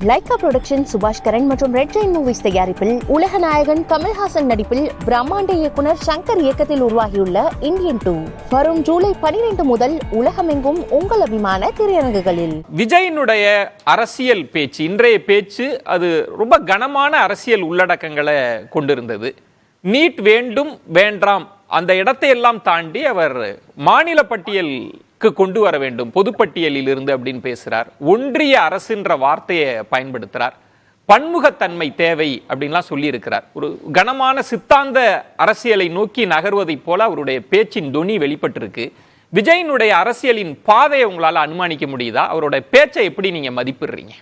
Lyca production சுபாஷ் கரன் மற்றும் red Jain movies தயாரிப்பில் உலக நாயகன் கமல்ஹாசன் நடிப்பில் பிரம்மாண்ட இயக்குனர் சங்கர் இயக்கத்தில் உருவாகியுள்ள இந்தியன் 2 வரும் ஜூலை 12 முதல் உலகமெங்கும் உங்கள் அபிமான திரையரங்குகளில். விஜயினுடைய அரசியல் பேச்சு, இன்றைய பேச்சு அது ரொம்ப கனமான அரசியல் உள்ளடக்கங்களை கொண்டிருந்தது. நீட் வேண்டும் வேண்டாம் அந்த இடத்தை எல்லாம் தாண்டி அவர் மாநில பட்டியலுக்கு கொண்டு வர வேண்டும், பொதுப்பட்டியலில் இருந்து அப்படின்னு பேசுறார். ஒன்றிய அரசுன்ற வார்த்தையை பயன்படுத்துறார். பன்முகத்தன்மை தேவை அப்படின்லாம் சொல்லி இருக்கிறார். ஒரு கனமான சித்தாந்த அரசியலை நோக்கி நகர்வதை போல அவருடைய பேச்சின் தொனி வெளிப்பட்டிருக்கு. விஜயினுடைய அரசியலின் பாதையை உங்களால அனுமானிக்க முடியுதா? அவருடைய பேச்சை எப்படி நீங்க மதிப்பிடுறீங்க?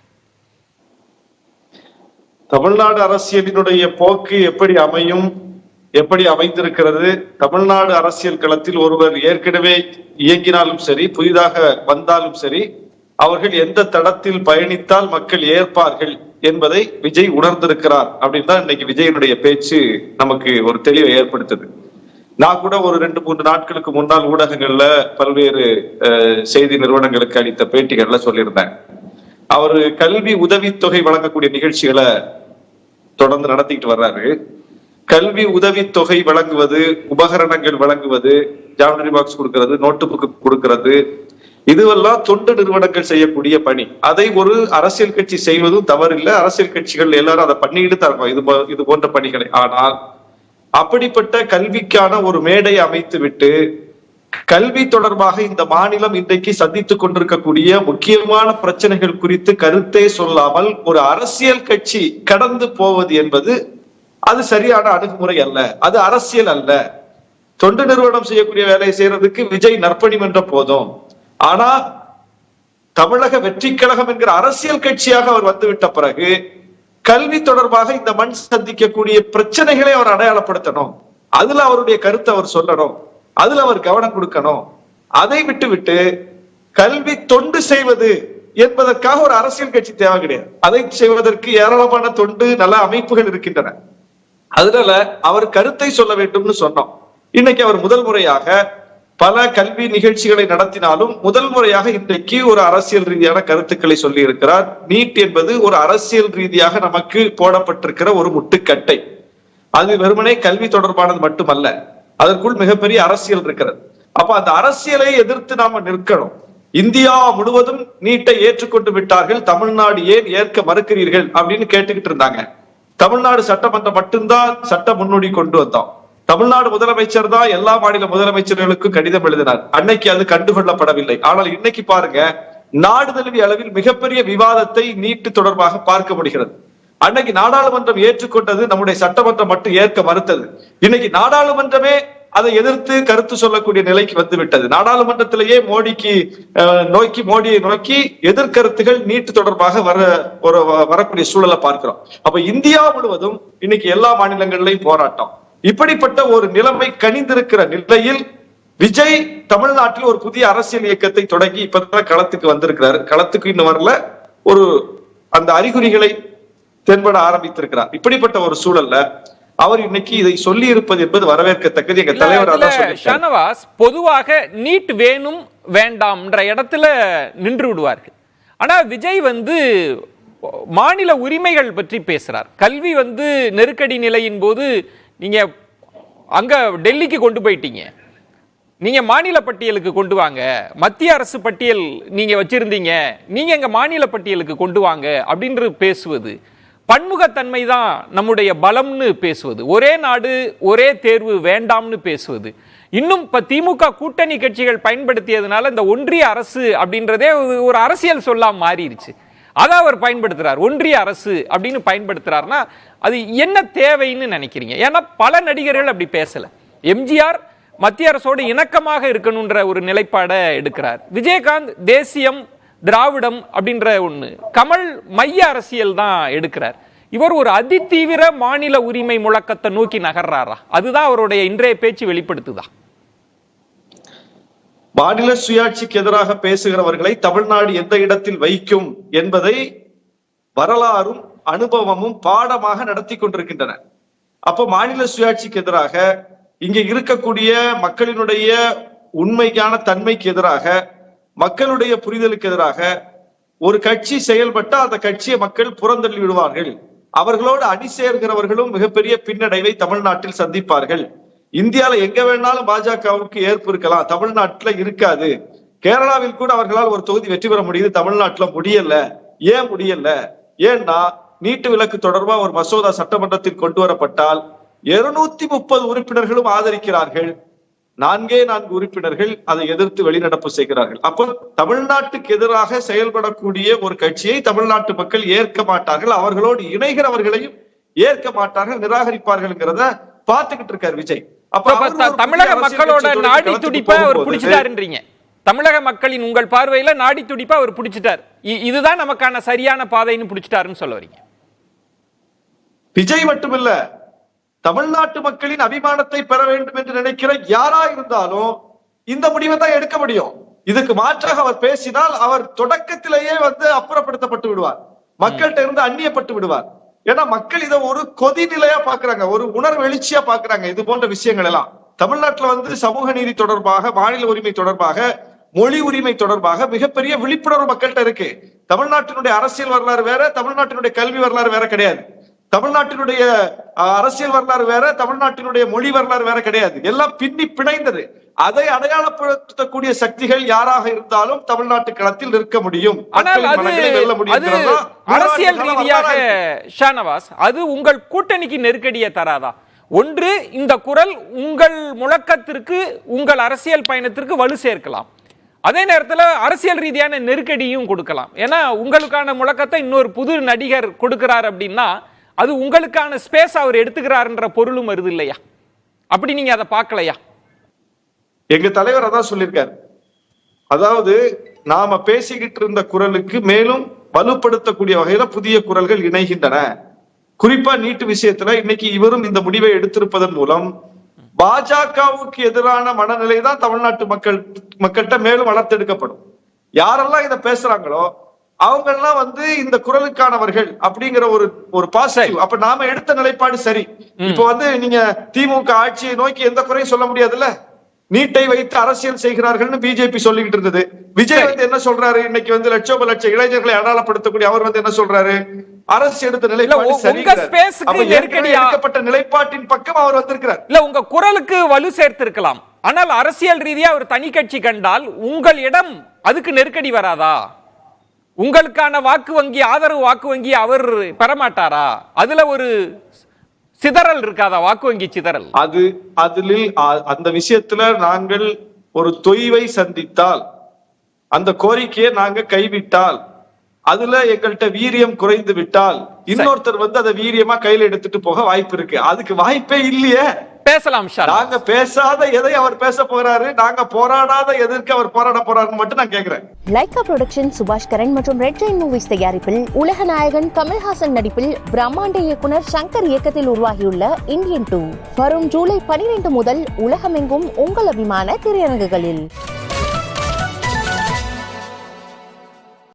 தமிழ்நாடு அரசியலினுடைய போக்கு எப்படி அமையும், எப்படி அமைந்திருக்கிறது? தமிழ்நாடு அரசியல் களத்தில் ஒருவர் ஏற்கனவே இயங்கினாலும் சரி, புதிதாக வந்தாலும் சரி, அவர்கள் எந்த தடத்தில் பயணித்தால் மக்கள் ஏற்பார்கள் என்பதை விஜய் உணர்ந்திருக்கிறார் அப்படின்னு தான் இன்னைக்கு விஜயனுடைய பேச்சு நமக்கு ஒரு தெளிவை ஏற்படுத்துது. நான் கூட ஒரு 2-3 நாட்களுக்கு முன்னால் ஊடகங்கள்ல பல்வேறு செய்தி நிறுவனங்களுக்கு அளித்த பேட்டிகள்ல சொல்லியிருந்தேன். அவர் கல்வி உதவித்தொகை வழங்கக்கூடிய நிகழ்ச்சிகளை தொடர்ந்து நடத்திக்கிட்டு வர்றாரு. கல்வி உதவித்தொகை வழங்குவது, உபகரணங்கள் வழங்குவது, ஜாமெட்ரி பாக்ஸ் கொடுக்கிறது, நோட்டு புக்கு கொடுக்கிறது, இதுவெல்லாம் தொண்டு நிறுவனங்கள் செய்யக்கூடிய பணி. அதை ஒரு அரசியல் கட்சி செய்வதும் தவறில்லை. அரசியல் கட்சிகள் எல்லாரும் அதை பண்ணிட்டு தான் இருக்கும் இது போன்ற பணிகளை. ஆனால் அப்படிப்பட்ட கல்விக்கான ஒரு மேடை அமைத்து விட்டு கல்வி தொடர்பாக இந்த மாநிலம் இன்றைக்கு சந்தித்துக் கொண்டிருக்கக்கூடிய முக்கியமான பிரச்சனைகள் குறித்து கருத்தே சொல்லாமல் ஒரு அரசியல் கட்சி கடந்து போவது என்பது அது சரியான அணுகுமுறை அல்ல. அது அரசியல் அல்ல. தொண்டு நிறுவனம் செய்யக்கூடிய வேலையை செய்யறதுக்கு விஜய் நற்பணி என்ற போதும். ஆனா தமிழக வெற்றி கழகம் என்கிற அரசியல் கட்சியாக அவர் வந்துவிட்ட பிறகு கல்வி தொடர்பாக இந்த மண் சந்திக்கக்கூடிய பிரச்சனைகளை அவர் அடையாளப்படுத்தணும். அதுல அவருடைய கருத்தை அவர் சொல்லணும். அதுல அவர் கவனம் கொடுக்கணும். அதை விட்டு கல்வி தொண்டு செய்வது என்பதற்காக ஒரு அரசியல் கட்சி தேவை கிடையாது. அதை செய்வதற்கு ஏராளமான தொண்டு நல அமைப்புகள் இருக்கின்றன. அதனால அவர் கருத்தை சொல்ல வேண்டும்னு சொன்னோம். இன்னைக்கு அவர் முதல் முறையாக பல கல்வி நிகழ்ச்சிகளை நடத்தினாலும் முதல் முறையாக இன்றைக்கு ஒரு அரசியல் ரீதியான கருத்துக்களை சொல்லி இருக்கிறார். நீட் என்பது ஒரு அரசியல் ரீதியாக நமக்கு போடப்பட்டிருக்கிற ஒரு முட்டுக்கட்டை. அது வெறுமனே கல்வி தொடர்பானது மட்டுமல்ல, அதற்குள் மிகப்பெரிய அரசியல் இருக்கிறது. அப்ப அந்த அரசியலை எதிர்த்து நாம நிற்கணும். இந்தியா முழுவதும் நீட்டை ஏற்றுக்கொண்டு விட்டார்கள், தமிழ்நாடு ஏன் ஏற்க மறுக்கிறீர்கள் அப்படின்னு கேட்டுக்கிட்டு இருந்தாங்க. தமிழ்நாடு சட்டமன்றம் மட்டும்தான் சட்ட முன்னோடி கொண்டு வந்தோம். தமிழ்நாடு முதலமைச்சர் தான் எல்லா மாநில முதலமைச்சர்களுக்கும் கடிதம் எழுதினார். அன்னைக்கு அது கண்டுகொள்ளப்படவில்லை. ஆனால் இன்னைக்கு பாருங்க, நாடு தழுவிய அளவில் மிகப்பெரிய விவாதத்தை நீட்டு தொடர்பாக பார்க்க முடிகிறது. அன்னைக்கு நாடாளுமன்றம் ஏற்றுக்கொண்டது, நம்முடைய சட்டமன்றம் மட்டும் ஏற்க மறுத்தது. இன்னைக்கு நாடாளுமன்றமே அதை எதிர்த்து கருத்து சொல்லக்கூடிய நிலைக்கு வந்து விட்டது. நாடாளுமன்றத்திலேயே மோடியை நோக்கி எதிர்கருத்துகள் நீட்டு தொடர்பாக வரக்கூடிய சூழலை பார்க்கிறோம். அப்ப இந்தியா முழுவதும் இன்னைக்கு எல்லா மாநிலங்களிலையும் போராட்டம். இப்படிப்பட்ட ஒரு நிலைமை கனிந்திருக்கிற நிலையில் விஜய் தமிழ்நாட்டில் ஒரு புதிய அரசியல் இயக்கத்தை தொடங்கி இப்பதான் களத்துக்கு வந்திருக்கிறாரு. களத்துக்கு இன்னும் வரல, ஒரு அந்த அறிகுறிகளை தென்பட ஆரம்பித்திருக்கிறார். இப்படிப்பட்ட ஒரு சூழல்ல அவர் இன்னைக்கு இதை சொல்லி இருப்பது என்பது வரவேற்கத்தக்கது. எங்க தலைவர் ஷானவாஸ் பொதுவாக நீட் வேணும் வேண்டாம்ன்ற இடத்துல நின்று விடுவார்கள். ஆனா விஜய் மாநில உரிமைகள் பற்றி பேசுறார். கல்வி நெருக்கடி நிலையின் போது நீங்க அங்க டெல்லிக்கு கொண்டு போயிட்டீங்க, நீங்க மாநில பட்டியலுக்கு கொண்டு வாங்க, மத்திய அரசு பட்டியல் நீங்க வச்சிருந்தீங்க, நீங்க எங்க மாநில பட்டியலுக்கு கொண்டு வாங்க அப்படின்னு பேசுவது, பன்முகத்தன்மை தான் நம்முடைய பலம்னு பேசுவது, ஒரே நாடு ஒரே தேர்வு வேண்டாம்னு பேசுவது, இன்னும் இப்ப திமுக கூட்டணி கட்சிகள் பயன்படுத்தியதுனால இந்த ஒன்றிய அரசு அப்படின்றதே ஒரு அரசியல் சொல்லாம மாறிடுச்சு. அதை அவர் பயன்படுத்துறார். ஒன்றிய அரசு அப்படின்னு பயன்படுத்துறாருன்னா அது என்ன தேவைன்னு நினைக்கிறீங்க? ஏன்னா பல நடிகர்கள் அப்படி பேசல. எம்ஜிஆர் மத்திய அரசோடு இணக்கமாக இருக்கணும்ன்ற ஒரு நிலைப்பாடை எடுக்கிறார். விஜயகாந்த் தேசியம் திராவிடம் அப்படின்ற ஒண்ணு, கமல் மைய அரசியல் தான் எடுக்கிறார். இவர் ஒரு அதிதீவிர மாநில உரிமை முழக்கத்தை நோக்கி நகர்றாரா? அதுதான் அவருடைய இன்றைய பேச்சு வெளிப்படுத்துதா? மாநில சுயாட்சிக்கு எதிராக பேசுகிறவர்களை தமிழ்நாடு எந்த இடத்தில் வைக்கும் என்பதை வரலாறும் அனுபவமும் பாடமாக நடத்தி கொண்டிருக்கின்றன. அப்போ மாநில சுயாட்சிக்கு எதிராக, இங்க இருக்கக்கூடிய மக்களினுடைய உண்மைக்கான தன்மைக்கு எதிராக, மக்களுடைய புரிதலுக்கு எதிராக ஒரு கட்சி செயல்பட்டா அந்த கட்சியை மக்கள் புறந்தள்ளி விடுவார்கள். அவர்களோடு அணி சேர்கிறவர்களும் மிகப்பெரிய பின்னடைவை தமிழ்நாட்டில் சந்திப்பார்கள். இந்தியால எங்க வேணாலும் பாஜகவுக்கு ஏற்பு இருக்கலாம், தமிழ்நாட்டுல இருக்காது. கேரளாவில் கூட அவர்களால் ஒரு தொகுதி வெற்றி பெற முடியுது, தமிழ்நாட்டுல முடியல. ஏன் முடியல? ஏன்னா நீட்டு விலக்கு தொடர்பா ஒரு மசோதா சட்டமன்றத்தில் கொண்டு வரப்பட்டால் 230 உறுப்பினர்களும் ஆதரிக்கிறார்கள், 4 உறுப்பினர்கள் அதை எதிர்த்து வெளிநடப்பு செய்கிறார்கள். அப்போ தமிழ்நாட்டுக்கு எதிராக செயல்படக்கூடிய ஒரு கட்சியை தமிழ்நாட்டு மக்கள் ஏற்க மாட்டார்கள், அவர்களோடு இணைகிறவர்களையும் ஏற்க மாட்டார்கள், நிராகரிப்பார்கள்ங்கிறத பார்த்துக்கிட்டு இருக்காரு விஜய். அப்ப தமிழக மக்களோட நாடி துடிப்பை அவர் பிடிச்சிட்டாருன்றீங்க. தமிழக மக்களின் உங்கள் பார்வையில நாடி துடிப்பை அவர் பிடிச்சிட்டார், இதுதான் நமக்கான சரியான பாதைன்னு பிடிச்சிட்டாருன்னு சொல்ல வரீங்க? விஜய் மட்டுமில்ல, தமிழ்நாட்டு மக்களின் அபிமானத்தை பெற வேண்டும் என்று நினைக்கிற யாரா இருந்தாலும் இந்த முடிவை தான் எடுக்க முடியும். இதுக்கு மாற்றாக அவர் பேசினால் அவர் தொடக்கத்திலேயே அப்புறப்படுத்தப்பட்டு விடுவார், மக்கள்கிட்ட இருந்து அந்நியப்பட்டு விடுவார். ஏன்னா மக்கள் இதை ஒரு கொதிநிலையா பாக்குறாங்க, ஒரு உணர்வு எழுச்சியா பாக்குறாங்க. இது போன்ற விஷயங்கள் எல்லாம் தமிழ்நாட்டுல சமூக நீதி தொடர்பாக, மாநில உரிமை தொடர்பாக, மொழி உரிமை தொடர்பாக மிகப்பெரிய விழிப்புணர்வு மக்கள்கிட்ட இருக்கு. தமிழ்நாட்டினுடைய அரசியல் வரலாறு வேற, தமிழ்நாட்டினுடைய கல்வி வரலாறு வேற கிடையாது. தமிழ்நாட்டினுடைய அரசியல் வரலாறு வேற, தமிழ்நாட்டினுடைய மொழி வரலாறு வேற கிடையாது. எல்லாம் பின்னி பிணைந்தது. அதை அடையாளப்படுத்தக்கூடிய சக்திகள் யாராக இருந்தாலும் தமிழ்நாட்டு களத்தில் நிற்க முடியும், அரசியல் ரீதியாக. ஷானவாஸ், அது உங்கள் கூட்டணிக்கு நெருக்கடியை தராதா? ஒன்று, இந்த குரல் உங்கள் முழக்கத்திற்கு, உங்கள் அரசியல் பயணத்திற்கு வலு சேர்க்கலாம், அதே நேரத்தில் அரசியல் ரீதியான நெருக்கடியும் கொடுக்கலாம். ஏன்னா உங்களுக்கான முழக்கத்தை இன்னொரு புது நடிகர் கொடுக்கிறார் அப்படின்னா அது உங்களுக்கான ஸ்பேஸ் அவர் எடுத்துக்கிறாருன்ற பொருளும் வருது இல்லையா? அப்படி நீங்க அதை பார்க்கலையா? எங்க தலைவர் அதான் சொல்லியிருக்காரு. அதாவது நாம பேசிக்கிட்டு இருந்த குரலுக்கு மேலும் வலுப்படுத்தக்கூடிய வகையில புதிய குரல்கள் இணைகின்றன. குறிப்பா நீட்டு விஷயத்துல இன்னைக்கு இவரும் இந்த முடிவை எடுத்திருப்பதன் மூலம் பாஜகவுக்கு எதிரான மனநிலை தான் தமிழ்நாட்டு மக்கள்கிட்ட மேலும் வளர்த்தெடுக்கப்படும். யாரெல்லாம் இதை பேசுறாங்களோ அவங்க எல்லாம் இந்த குரலுக்கானவர்கள் அப்படிங்கிற ஒரு பாசிட்டிவ். அப்ப நாம எடுத்த நிலைப்பாடு சரி. இப்ப நீங்க திமுக ஆட்சியை நோக்கி எந்த குறையும் சொல்ல முடியாதுல்ல. நீட்டை வைத்து அரசியல் செய்கிறார்கள் பிஜேபி சொல்லிக்கிட்டு இருந்தது. விஜய் என்ன சொல்றாரு? இன்னைக்கு லட்சோப லட்ச இளைஞர்களை அடையாளப்படுத்தக்கூடிய அவர் என்ன சொல்றாரு? அரசு எடுத்த நிலைப்பாடு சரி, எடுக்கப்பட்ட நிலைப்பாட்டின் பக்கம் அவர் வந்திருக்கிறார். இல்ல, உங்க குரலுக்கு வலு சேர்த்திருக்கலாம், ஆனால் அரசியல் ரீதியா ஒரு தனி கட்சி கண்டால் உங்கள் இடம் அதுக்கு நெருக்கடி வராதா? உங்களுக்கான வாக்கு வங்கி, ஆதரவு வாக்கு வங்கி அவர் பெறமாட்டாரா? அதுல ஒரு சிதறல் இருக்காதா? வாக்கு வங்கி சிதறல். அந்த விஷயத்துல நாங்கள் ஒரு தொய்வை சந்தித்தால், அந்த கோரிக்கையை நாங்க கைவிட்டால், அதுல எங்கள்கிட்ட வீரியம் குறைந்து விட்டால் இன்னொருத்தர் அதை வீரியமா கையில எடுத்துட்டு போக வாய்ப்பு இருக்கு. அதுக்கு வாய்ப்பே இல்லையே. பேசலாம். நாங்க பேசாத எதை அவர் பேச போறாரு, நாங்க போராடாத எதற்கு அவர் போராட போறாருன்னு மட்டும் நான் கேக்குறேன். லைகா புரொடக்ஷன் சுபாஷ் கரன் மற்றும் ரெட் ஜெயின் மூவிஸ் தயாரிப்பில் உலக நாயகன் கமல்ஹாசன் நடிப்பில் பிரம்மாண்ட இயக்குனர் சங்கர் இயக்கத்தில் உருவாகியுள்ள இந்தியன் 2 வரும் ஜூலை 12 முதல் உலகமெங்கும் உங்கள் அபிமான திரையரங்குகளில்.